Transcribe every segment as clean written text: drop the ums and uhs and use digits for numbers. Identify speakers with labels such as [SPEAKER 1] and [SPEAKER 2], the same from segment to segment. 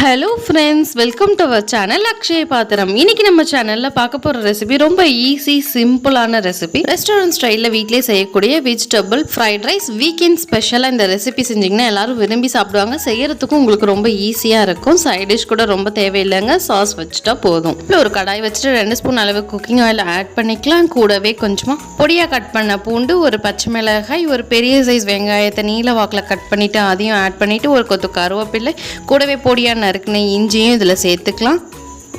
[SPEAKER 1] Hello friends, welcome to our channel Akshaya Pathram. இன்னைக்கு நம்ம சேனலில் பார்க்க போகிற ரெசிபி ரொம்ப ஈஸி சிம்பிளான ரெசிபி. ரெஸ்டாரண்ட் ஸ்டைலில் வீட்டிலே செய்யக்கூடிய வெஜிடபிள் ஃப்ரைட் ரைஸ் வீக்கெண்ட் ஸ்பெஷலாக இந்த ரெசிபி செஞ்சிங்கன்னா எல்லாரும் விரும்பி சாப்பிடுவாங்க. செய்யறதுக்கும் உங்களுக்கு ரொம்ப ஈஸியாக இருக்கும். சைட் டிஷ் கூட ரொம்ப தேவையில்லைங்க, சாஸ் வச்சுட்டா போதும். இல்லை ஒரு கடாய் வச்சுட்டு 2 ஸ்பூன் அளவு குக்கிங் ஆயில் ஆட் பண்ணிக்கலாம். கூடவே கொஞ்சமாக பொடியாக கட் பண்ண பூண்டு, ஒரு பச்சை மிளகாய், ஒரு பெரிய சைஸ் வெங்காயத்தை நீல வாக்கில் கட் பண்ணிவிட்டு அதையும் ஆட் பண்ணிவிட்டு ஒரு கொத்து கருவேப்பிலை, கூடவே பொடியாக நறுக்குன இஞ்சியும் இதில் சேர்த்துக்கலாம்.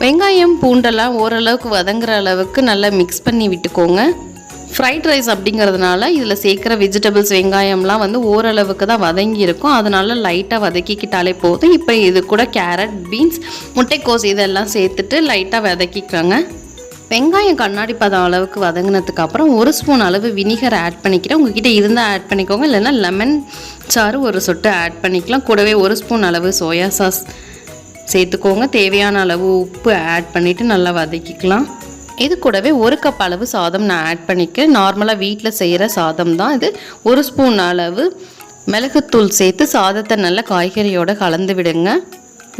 [SPEAKER 1] வெங்காயம் பூண்டெல்லாம் ஓரளவுக்கு வதங்குற அளவுக்கு நல்லா மிக்ஸ் பண்ணி விட்டுக்கோங்க. ஃப்ரைட் ரைஸ் அப்படிங்கிறதுனால இதில் சேர்க்குற வெஜிடபிள்ஸ் வெங்காயம்லாம் ஓரளவுக்கு தான் வதங்கி இருக்கும். அதனால லைட்டாக வதக்கிக்கிட்டாலே போதும். இப்போ இது கூட கேரட், பீன்ஸ், முட்டைக்கோஸ் இதெல்லாம் சேர்த்துட்டு லைட்டாக வதக்கிக்கிறாங்க. வெங்காயம் கண்ணாடி பதம் அளவுக்கு வதங்கினதுக்கு அப்புறம் 1 ஸ்பூன் அளவு வினிகர் ஆட் பண்ணிக்கிறேன். உங்ககிட்ட இருந்தால் ஆட் பண்ணிக்கோங்க, இல்லைன்னா லெமன் சாறு ஒரு சொட்டு ஆட் பண்ணிக்கலாம். கூடவே 1 ஸ்பூன் அளவு சோயா சாஸ் சேர்த்துக்கோங்க. தேவையான அளவு உப்பு ஆட் பண்ணிவிட்டு நல்லா வதக்கிக்கலாம். இது கூடவே 1 கப் அளவு சாதம் நான் ஆட் பண்ணிக்கிறேன். நார்மலாக வீட்டில் செய்கிற சாதம் தான் இது. 1 ஸ்பூன் அளவு மிளகுத்தூள் சேர்த்து சாதத்தை நல்லா காய்கறியோடு கலந்து விடுங்க.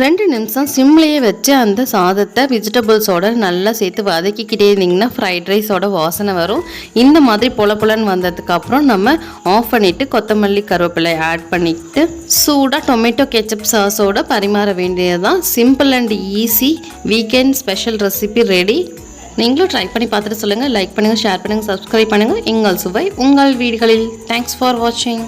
[SPEAKER 1] 2 நிமிஷம் சிம்லேயே வச்சு அந்த சாதத்தை வெஜிடபிள்ஸோடு நல்லா சேர்த்து வதக்கிக்கிட்டே இருந்திங்கன்னா ஃப்ரைட் ரைஸோட வாசனை வரும். இந்த மாதிரி பொலன்னு வந்ததுக்கப்புறம் நம்ம ஆஃப் பண்ணிவிட்டு கொத்தமல்லி கருவேப்பிலை ஆட் பண்ணிவிட்டு சூடாக டொமேட்டோ கெச்சப் சாஸோடு பரிமாற வேண்டியதுதான். Simple and easy weekend special recipe ready. நீங்களும் ட்ரை பண்ணி பார்த்துட்டு சொல்லுங்கள். லைக் பண்ணுங்கள், ஷேர் பண்ணுங்கள், சப்ஸ்கிரைப் பண்ணுங்கள். எங்கள் சுவை உங்கள் வீடுகளில். தேங்க்ஸ் ஃபார் வாட்சிங்.